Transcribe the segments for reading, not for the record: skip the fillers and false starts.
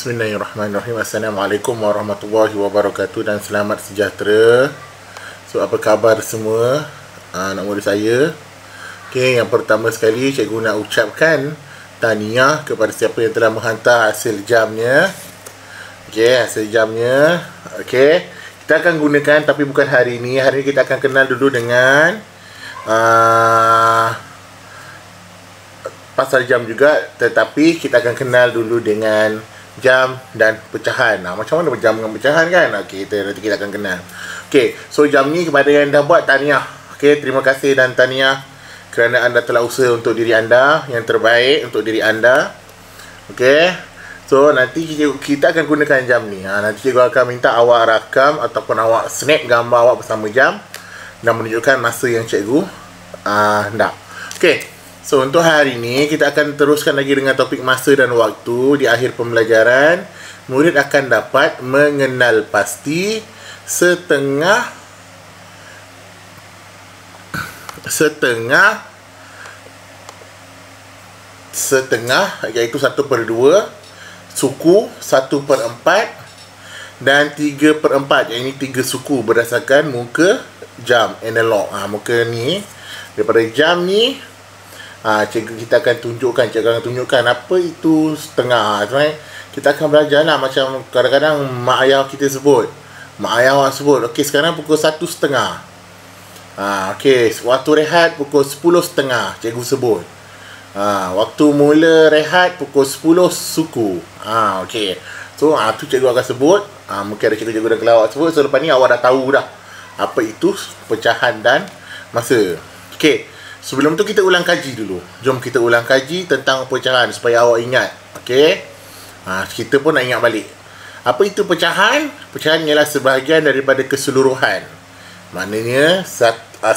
Bismillahirrahmanirrahim. Assalamualaikum warahmatullahi wabarakatuh dan selamat sejahtera. So, apa khabar semua anak murid saya? Okey, yang pertama sekali cikgu nak ucapkan tahniah kepada siapa yang telah menghantar hasil jamnya. Okey, hasil jamnya. Okey, kita akan gunakan tapi bukan hari ini. Hari ini kita akan kenal dulu dengan pasal jam juga, tetapi kita akan kenal dulu dengan jam dan pecahan. Macam mana jam dengan pecahan kan? Okey, nanti kita akan kenal. Okey, so jam ni kepada yang dah buat, tahniah. Okey, terima kasih dan tahniah kerana anda telah usaha untuk diri anda, yang terbaik untuk diri anda. Okey, so nanti kita akan gunakan jam ni. Nanti cikgu akan minta awak rakam ataupun awak snap gambar awak bersama jam dan menunjukkan masa yang cikgu nak. Okey, so untuk hari ini kita akan teruskan lagi dengan topik masa dan waktu. Di akhir pembelajaran, murid akan dapat mengenal pasti setengah iaitu 1/2, suku 1/4 dan 3/4, yang ini 3 suku berdasarkan muka jam analog. Muka ni daripada jam ni, kita akan tunjukkan apa itu setengah. Kita akan belajar lah, macam kadang-kadang mak ayah kita sebut, mak ayah awak sebut, okey sekarang pukul 1:30. Okey, waktu rehat pukul 10:30 cikgu sebut. Waktu mula rehat pukul 10 suku. Okey, so tu cikgu akan sebut. Mungkin ada cikgu-cikgu dan kelawak sebut. So lepas ni awak dah tahu dah apa itu pecahan dan masa. Okey, sebelum tu kita ulang kaji dulu. Jom kita ulang kaji tentang pecahan supaya awak ingat. Okey, kita pun nak ingat balik. Apa itu pecahan? Pecahan ialah sebahagian daripada keseluruhan. Maknanya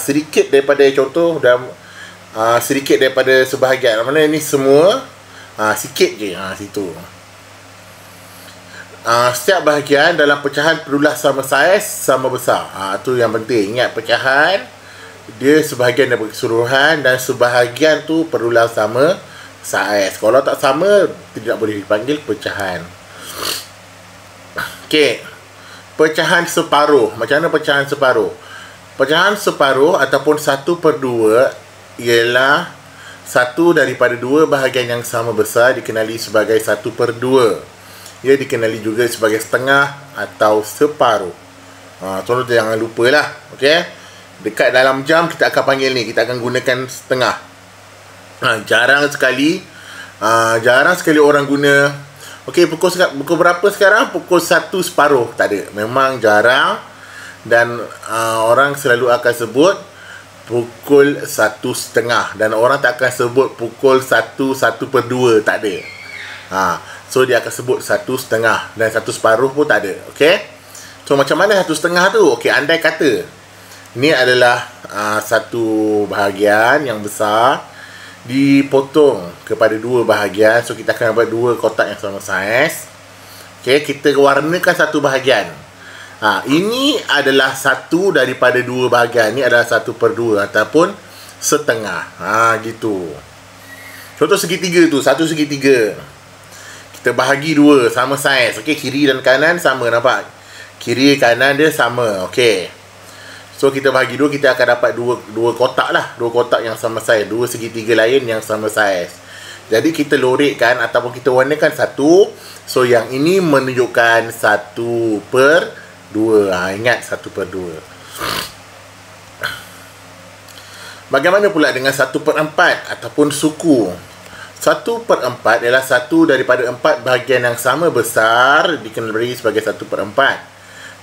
sedikit daripada contoh dan sedikit daripada sebahagian. Mana ni semua sikit je situ. Setiap bahagian dalam pecahan perlulah sama saiz, sama besar. Tu yang penting. Ingat, pecahan dia sebahagian daripada keseluruhan dan sebahagian tu perlulah sama saiz. Kalau tak sama, tidak boleh dipanggil pecahan. Okey, pecahan separuh. Macam mana pecahan separuh? Pecahan separuh ataupun 1/2 ialah satu daripada dua bahagian yang sama besar dikenali sebagai 1/2. Ia dikenali juga sebagai setengah atau separuh. Contoh jangan lupalah. Okey, dekat dalam jam kita akan panggil ni, kita akan gunakan setengah. Jarang sekali orang guna. Okey, pukul berapa sekarang? Pukul 1 separuh. Tak ada. Memang jarang. Dan orang selalu akan sebut pukul 1:30. Dan orang tak akan sebut pukul 1/2. Tak ada. So dia akan sebut 1:30. Dan 1 separuh pun tak ada. Okey, so macam mana 1:30 tu? Okey, andai kata ini adalah satu bahagian yang besar dipotong kepada dua bahagian. So kita akan dapat dua kotak yang sama saiz. Okey, kita warnakan satu bahagian. Ini adalah satu daripada dua bahagian. Ini adalah 1/2 ataupun setengah. Gitu. Contoh segitiga tu, satu segitiga. Kita bahagi dua, sama saiz. Okey, kiri dan kanan sama, nampak? Kiri kanan dia sama. Okey, so kita bahagi dua, kita akan dapat dua kotak lah. Dua kotak yang sama saiz. Dua segitiga lain yang sama saiz. Jadi kita lorekkan ataupun kita warnakan satu. So yang ini menunjukkan 1/2. Ingat, 1/2. Bagaimana pula dengan 1/4 ataupun suku? 1/4 ialah satu daripada 4 bahagian yang sama besar dikenali sebagai 1/4.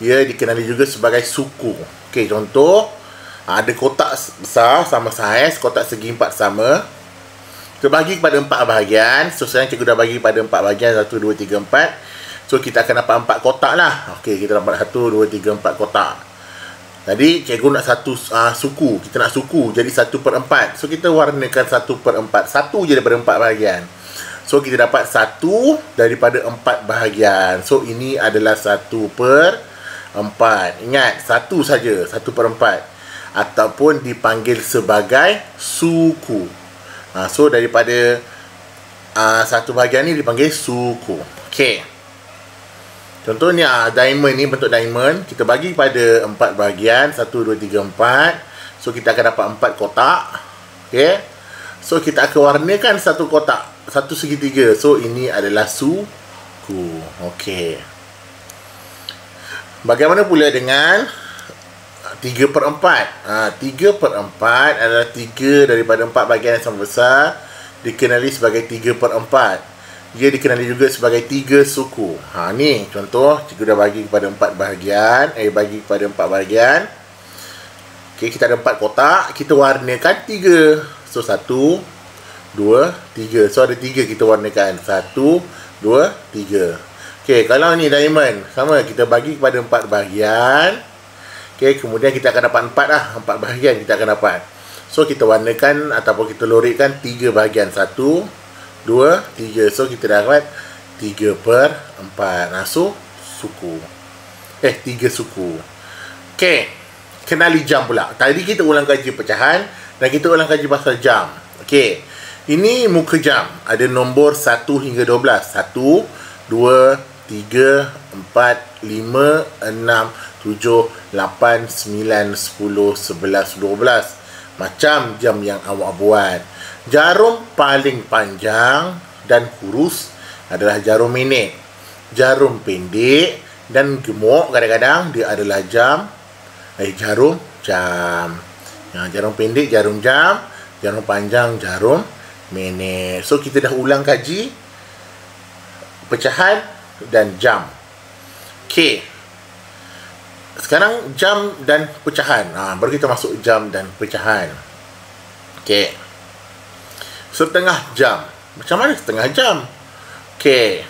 Ia dikenali juga sebagai suku. Okey, contoh ada kotak besar sama saiz, kotak segi 4 sama. Kita bagi kepada 4 bahagian. So sekarang cikgu dah bagi kepada 4 bahagian, 1, 2, 3, 4. So kita akan dapat 4 kotak lah. Okey, kita dapat 1, 2, 3, 4 kotak. Jadi cikgu nak satu suku. Kita nak suku, jadi 1/4. So kita warnakan 1/4. Satu je daripada 4 bahagian. So kita dapat 1 daripada 4 bahagian. So ini adalah 1/4. Ingat, satu saja, 1/4. Ataupun dipanggil sebagai suku. So daripada satu bahagian ni dipanggil suku. Okey. Contoh ni diamond ni, bentuk diamond. Kita bagi pada 4 bahagian. 1, 2, 3, 4. So kita akan dapat 4 kotak. Okay. So kita akan warnakan satu kotak, satu segitiga. So ini adalah suku. Okay. Bagaimana pula dengan 3/4? 3/4 adalah 3 daripada 4 bahagian yang sama besar, dikenali sebagai 3/4. Dia dikenali juga sebagai 3 suku. Ni contoh, cikgu dah bagi kepada 4 bahagian. Bagi kepada 4 bahagian. Okay, kita ada 4 kotak. Kita warnakan 3. So 1, 2, 3. So ada 3 kita warnakan. 1, 2, 3. Okay, kalau ni diamond, sama, kita bagi kepada 4 bahagian. Okay, kemudian kita akan dapat 4 lah. 4 bahagian kita akan dapat. So kita warnakan ataupun kita lorikkan 3 bahagian. 1, 2, 3. So kita dapat 3/4. So suku. 3 suku. Okay, kenali jam pula. Tadi kita ulang kaji pecahan dan kita ulang kaji pasal jam. Okay, ini muka jam. Ada nombor 1 hingga 12. 1, 2, 3, 4, 5, 6, 7, 8, 9, 10, 11, 12. Macam jam yang awak buat. Jarum paling panjang dan kurus adalah jarum minit. Jarum pendek dan gemuk kadang-kadang dia adalah jarum jam. Jarum pendek jarum jam, jarum panjang jarum minit. So kita dah ulang kaji pecahan dan jam. Okay, sekarang jam dan pecahan. Baru kita masuk jam dan pecahan. Okay, setengah jam. Macam mana setengah jam? Okay,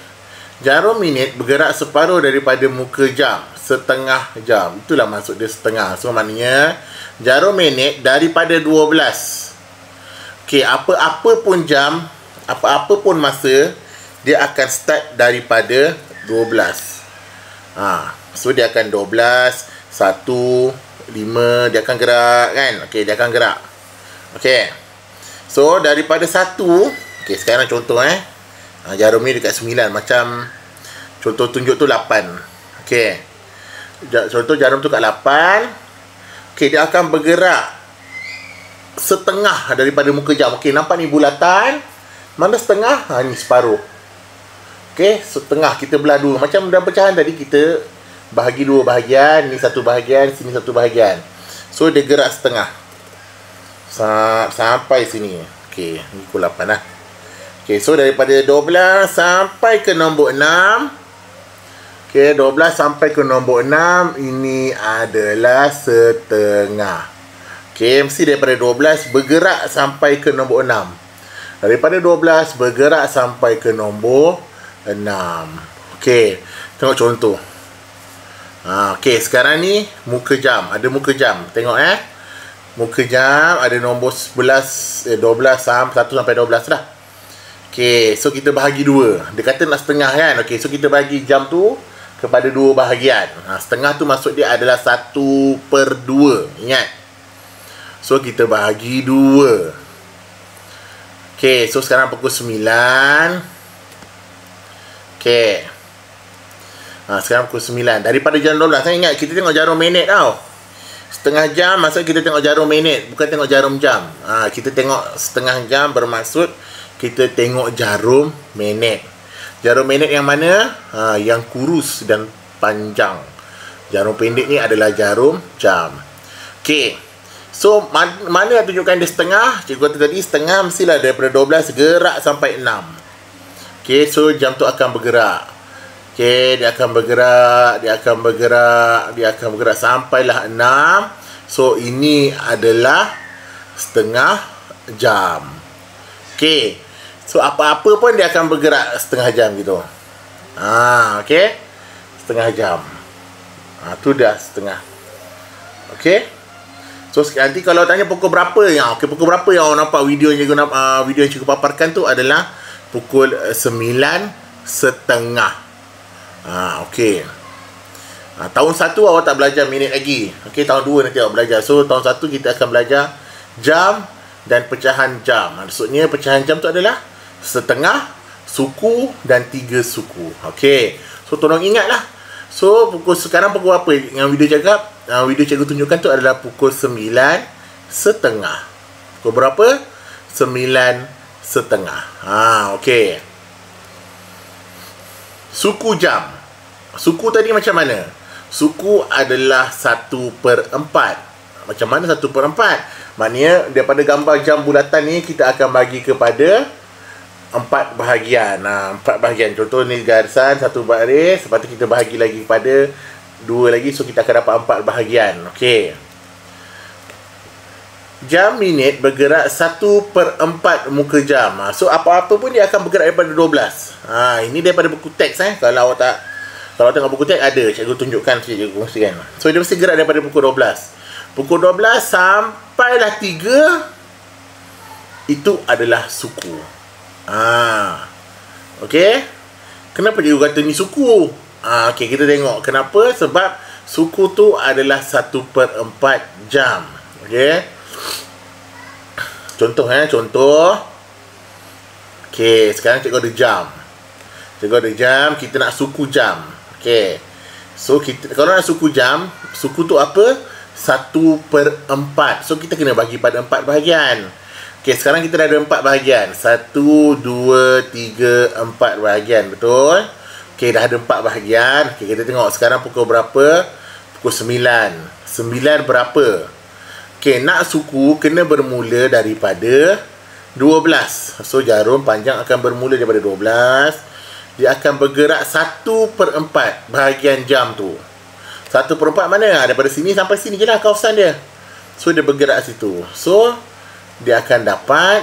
jarum minit bergerak separuh daripada muka jam. Setengah jam, itulah maksud dia setengah. So maknanya jarum minit daripada 12. Okay, apa-apa pun jam, apa-apa pun masa, dia akan start daripada 12. So dia akan 12, 1, 5, dia akan gerak kan. Okay, dia akan gerak. Okay, so daripada 1. Okay, sekarang contoh jarum ni dekat 9. Macam contoh tunjuk tu 8. Okay, contoh jarum tu kat 8. Okay, dia akan bergerak setengah daripada muka jam. Okay, nampak ni bulatan. Mana setengah? Ni separuh. Okay, setengah kita belah 2. Macam dalam pecahan tadi kita bahagi 2 bahagian. Ni 1 bahagian, sini 1 bahagian. So dia gerak setengah sampai sini. Okay, ni pukul 8 lah. Okay, so daripada 12 sampai ke nombor 6. Okay, 12 sampai ke nombor 6. Ini adalah setengah. Okay, mesti daripada 12 bergerak sampai ke nombor 6. Daripada 12 bergerak sampai ke nombor 6. Okay, tengok contoh. Okay, sekarang ni muka jam. Ada muka jam. Tengok muka jam ada nombor 11, 12, 1 sampai 12 lah. Okay, so kita bahagi 2. Dia kata nak setengah kan. Okay, so kita bagi jam tu kepada 2 bahagian. Setengah tu maksud dia adalah 1/2. Ingat. So kita bahagi 2. Okay, so sekarang pukul 9. Okay, sekarang pukul 9. Daripada jam 12. Saya ingat kita tengok jarum minit tau. Setengah jam maksud kita tengok jarum minit, bukan tengok jarum jam. Kita tengok setengah jam bermaksud kita tengok jarum minit. Jarum minit yang mana? Yang kurus dan panjang. Jarum pendek ni adalah jarum jam. Okay, so mana yang tunjukkan dia setengah? Cikgu kata tadi setengah mestilah daripada 12 gerak sampai 6. Okay, so jam tu akan bergerak. Okay, dia akan bergerak, dia akan bergerak, dia akan bergerak sampailah 6. So ini adalah setengah jam. Okay, so apa-apa pun dia akan bergerak setengah jam gitu. Okay, setengah jam. Tu dah setengah. Okay, so nanti kalau tanya pukul berapa yang pukul berapa yang awak nampak video yang cikgu paparkan tu adalah pukul 9:30. Okay. Tahun 1 awak tak belajar minit lagi. Okay, tahun 2 nanti awak belajar. So tahun 1 kita akan belajar jam dan pecahan jam. Maksudnya pecahan jam tu adalah setengah, suku dan 3 suku. Okay, so tolong ingatlah So sekarang pukul apa yang video cakap? Video cikgu tunjukkan tu adalah pukul 9.30. Pukul berapa? 9.30. Okey. Suku jam. Suku tadi macam mana? Suku adalah 1/4. Macam mana 1/4? Maknanya daripada gambar jam bulatan ni kita akan bagi kepada 4 bahagian. 4 bahagian. Contoh ni garisan, 1 baris. Lepas tu kita bahagi lagi kepada 2 lagi. So kita akan dapat 4 bahagian. Okey. Jam minit bergerak 1/4 muka jam. So apa-apa pun dia akan bergerak daripada 12. Ini daripada buku teks. Kalau awak tengok buku teks ada, cikgu tunjukkan, cikgu kongsikan. So dia mesti gerak daripada pukul 12. Pukul 12 sampailah 3, itu adalah suku. Okey. Kenapa cikgu kata ni suku? Okey, kita tengok kenapa. Sebab suku tu adalah 1/4 jam. Okey. Contoh. Okey, sekarang cikgu ada jam. Kita nak suku jam. Okey. So kalau nak suku jam, suku tu apa? 1/4. So kita kena bagi pada 4 bahagian. Okey, sekarang kita dah ada 4 bahagian. 1, 2, 3, 4 bahagian. Betul? Okey, dah ada 4 bahagian. Okey, kita tengok sekarang pukul berapa? Pukul 9. 9 berapa? Okey, nak suku kena bermula daripada 12. So jarum panjang akan bermula daripada 12. Dia akan bergerak 1/4 bahagian jam tu. 1/4 mana? Daripada sini sampai sini je lah kawasan dia. So dia bergerak situ. So dia akan dapat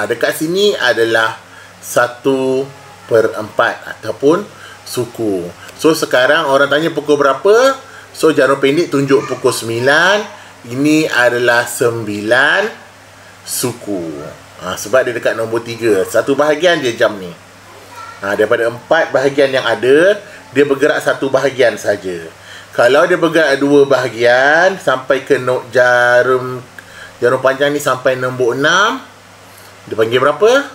dekat sini adalah 1/4 ataupun suku. So sekarang orang tanya pukul berapa? So jarum pendek tunjuk pukul 9. Ini adalah 9 suku. Sebab dia dekat nombor 3. 1 bahagian je jam ni. Daripada 4 bahagian yang ada, dia bergerak 1 bahagian saja. Kalau dia bergerak 2 bahagian sampai ke jarum panjang ni sampai nombor 6, dia panggil berapa?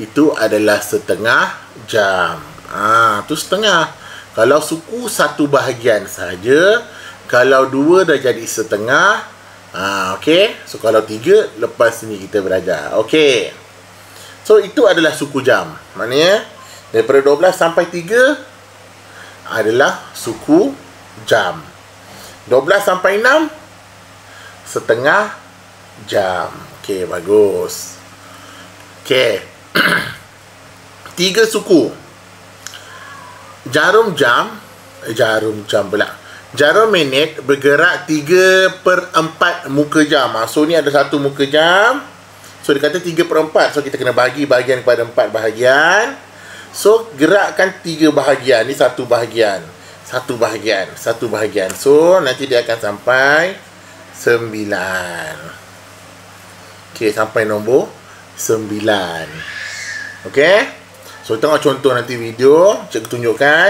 Itu adalah setengah jam. Tu setengah. Kalau suku 1 bahagian saja, kalau 2 dah jadi setengah. Okey. So kalau 3, lepas ni kita belajar. Okey. So itu adalah suku jam. Maknanya daripada 12 sampai 3 adalah suku jam. 12 sampai 6 setengah jam. Okey, bagus. Okey. 3 suku. Jarum minit bergerak 3/4 muka jam. So ni ada 1 muka jam. So dia kata 3/4. So kita kena bagi bahagian kepada 4 bahagian. So gerakkan 3 bahagian. Ni 1 bahagian. 1 bahagian. So nanti dia akan sampai 9. Okey, sampai nombor 9. Okey. So tengok contoh nanti video, cikgu tunjukkan.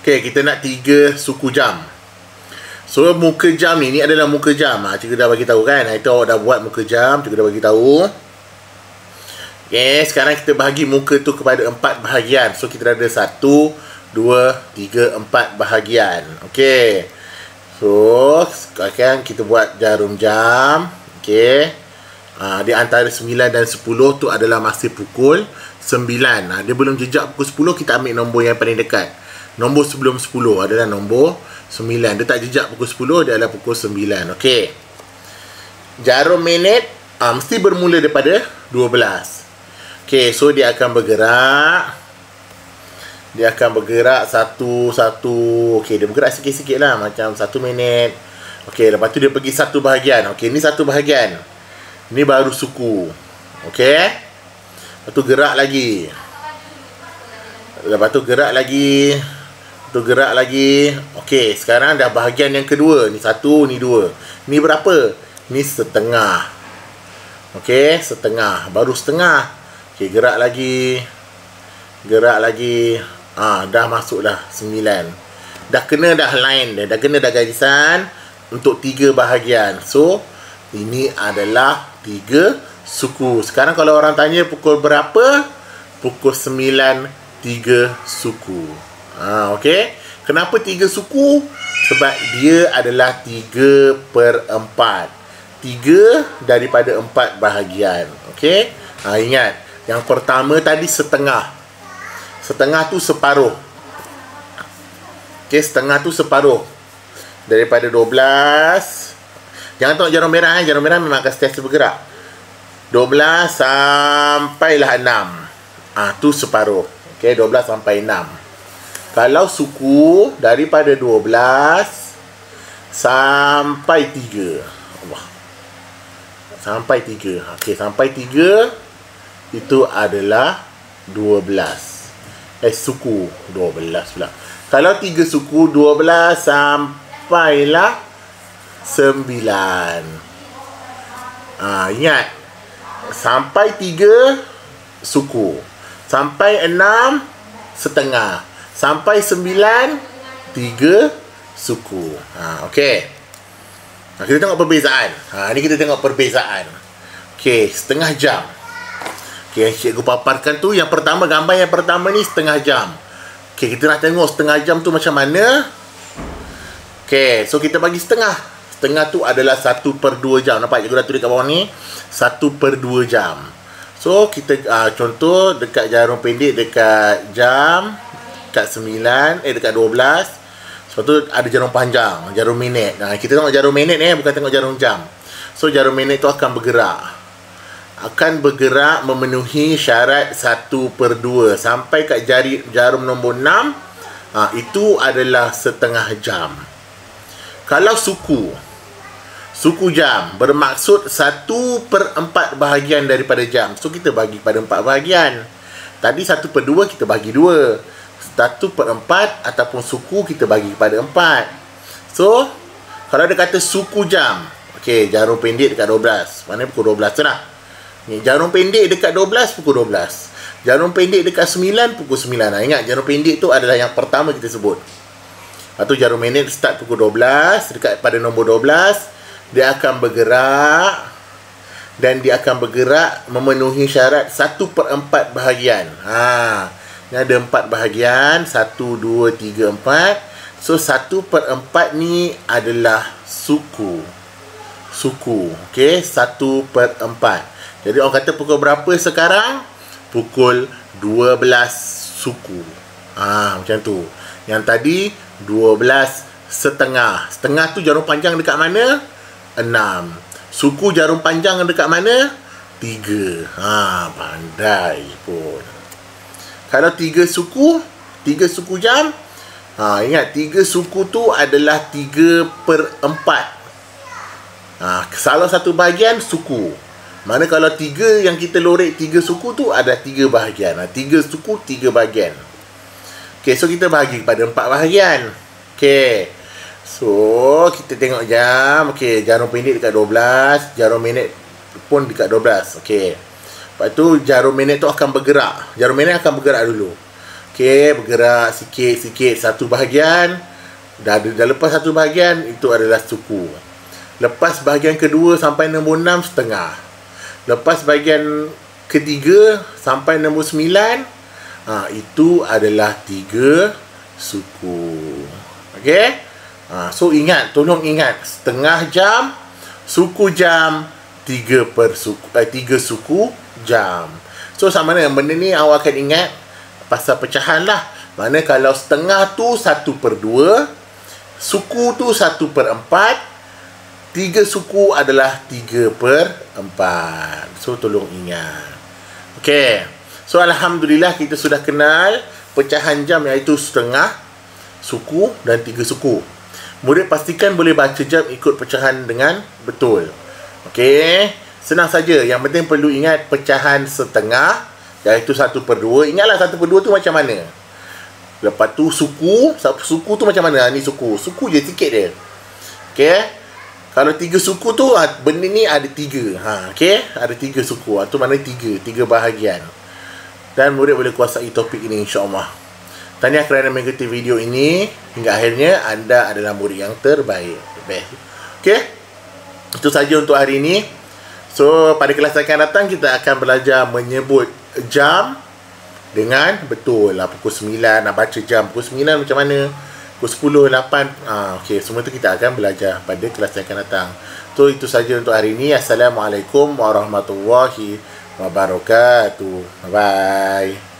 Okey, kita nak 3 suku jam. So muka jam ni adalah muka jam. Cikgu dah bagi tahu kan. Itu awak dah buat muka jam, cikgu dah bagi tahu. Okey, sekarang kita bahagi muka tu kepada 4 bahagian. So kita ada 1, 2, 3, 4 bahagian. Okey. So sekarang kita buat jarum jam. Okey. Di antara 9 dan 10 tu adalah masih pukul 9. Dia belum jejak pukul 10, kita ambil nombor yang paling dekat. Nombor sebelum 10 adalah nombor 9. Dia tak jejak pukul 10, dia adalah pukul 9. Okey. Jarum minit mesti bermula daripada 12. Okey, so dia akan bergerak. Satu. Okey, dia bergerak sikit-sikit lah. Macam 1 minit. Okey, lepas tu dia pergi 1 bahagian. Okey, ni 1 bahagian. Ni baru suku. Okey. Lepas tu gerak lagi. Okey, sekarang dah bahagian yang kedua. Ni 1, ni 2. Ni berapa? Ni setengah. Okey, setengah. Baru setengah. Okey, gerak lagi. Dah masuk dah 9. Dah kena dah line dia. Dah kena dah garisan untuk 3 bahagian. So, ini adalah 3 suku. Sekarang kalau orang tanya pukul berapa? Pukul 9, 3 suku. Okey. Kenapa 3 suku? Sebab dia adalah 3/4. 3 daripada 4 bahagian. Okey. Ingat, yang pertama tadi setengah. Setengah tu separuh. Okey, setengah tu separuh. Daripada 12. Jangan tengok jarum merah. Jarum merah memang akan sentiasa bergerak. 12 sampailah 6. Tu separuh. Okey, 12 sampai 6. Kalau suku daripada 12 sampai 3. Allah. Sampai 3. Okey, sampai 3 itu adalah 12. Suku 12 pula. Kalau 3 suku, 12 sampailah 9. Ingat, sampai 3 suku, sampai 6 setengah, sampai 9 3 suku. Okey. Kita tengok perbezaan. Ni kita tengok perbezaan. Okey, setengah jam. Okey, cikgu paparkan tu yang pertama, gambar yang pertama ni setengah jam. Okey, kita nak tengok setengah jam tu macam mana. Okey, so kita bagi setengah. Setengah tu adalah 1/2 jam. Nampak cikgu dah tulis kat bawah ni 1/2 jam. So kita contoh dekat jarum pendek, dekat jam, dekat 9, dekat 12. Sebab tu ada jarum panjang, jarum minit. Kita tengok jarum minit bukan tengok jarum jam. So jarum minit tu akan bergerak. Akan bergerak memenuhi syarat 1/2 sampai kat jarum nombor 6. Itu adalah setengah jam. Kalau suku jam bermaksud 1/4 bahagian daripada jam. So kita bagi pada 4 bahagian. Tadi 1/2 kita bagi 2. 1/4 ataupun suku kita bagi kepada 4. So kalau dia kata suku jam, okey, jarum pendek dekat 12. Mana pukul 12 tu lah. Ni jarum pendek dekat 12 pukul 12. Jarum pendek dekat 9 pukul 9. Ingat, jarum pendek tu adalah yang pertama kita sebut. Atau jarum minit start pukul 12 dekat pada nombor 12. Dia akan bergerak, dan dia akan bergerak memenuhi syarat 1/4 bahagian. Ni ada 4 bahagian, 1, 2, 3, 4. So 1/4 ni adalah suku. Okey, 1/4. Jadi orang kata pukul berapa sekarang? Pukul 12 suku. Macam tu. Yang tadi 12 setengah. Setengah tu jarum panjang dekat mana? 6. Suku jarum panjang dekat mana? 3. Pandai pun. Kalau 3 suku jam, ingat 3 suku tu adalah 3/4. Salah satu bahagian suku. Mana kalau 3 yang kita lorek 3 suku tu ada 3 bahagian. 3 suku 3 bahagian. Okey, so kita bahagi kepada 4 bahagian. Okey. So, kita tengok jam. Okey, jarum pendek dekat 12. Jarum minit pun dekat 12. Okey. Lepas tu, jarum minit tu akan bergerak. Jarum minit akan bergerak dulu. Okey, bergerak sikit-sikit. Satu bahagian. Dah lepas satu bahagian, itu adalah suku. Lepas bahagian kedua sampai nombor 6, setengah. Lepas bahagian ketiga sampai nombor 9, itu adalah 3 suku. Okey. So ingat, tolong ingat, setengah jam, suku jam, 3 suku jam. So sama mana benda ni awak akan ingat pasal pecahan lah. Mana kalau setengah tu 1/2, suku tu 1/4, 3 suku adalah 3/4. So tolong ingat. Okey. So alhamdulillah kita sudah kenal pecahan jam, iaitu setengah, suku dan 3 suku. Murid pastikan boleh baca jam ikut pecahan dengan betul. Okey, senang saja. Yang penting perlu ingat pecahan setengah, iaitu 1/2. Ingatlah 1/2 tu macam mana. Lepas tu suku tu macam mana? Ni suku je sikit dia. Okey. Kalau 3 suku tu, benda ni ada 3. Okey, ada 3 suku. Tu mana 3 bahagian. Dan murid boleh kuasai topik ini, insya-Allah. Tahniah kerana mengikuti video ini hingga akhirnya. Anda adalah murid yang terbaik. Okey, itu saja untuk hari ini. So pada kelas yang akan datang kita akan belajar menyebut jam dengan betul lah. Pukul 9 nak baca jam pukul 9 macam mana, pukul 10, 8. Okey, semua tu kita akan belajar pada kelas yang akan datang. So itu saja untuk hari ini. Assalamualaikum warahmatullahi wabarakatuh. Bye.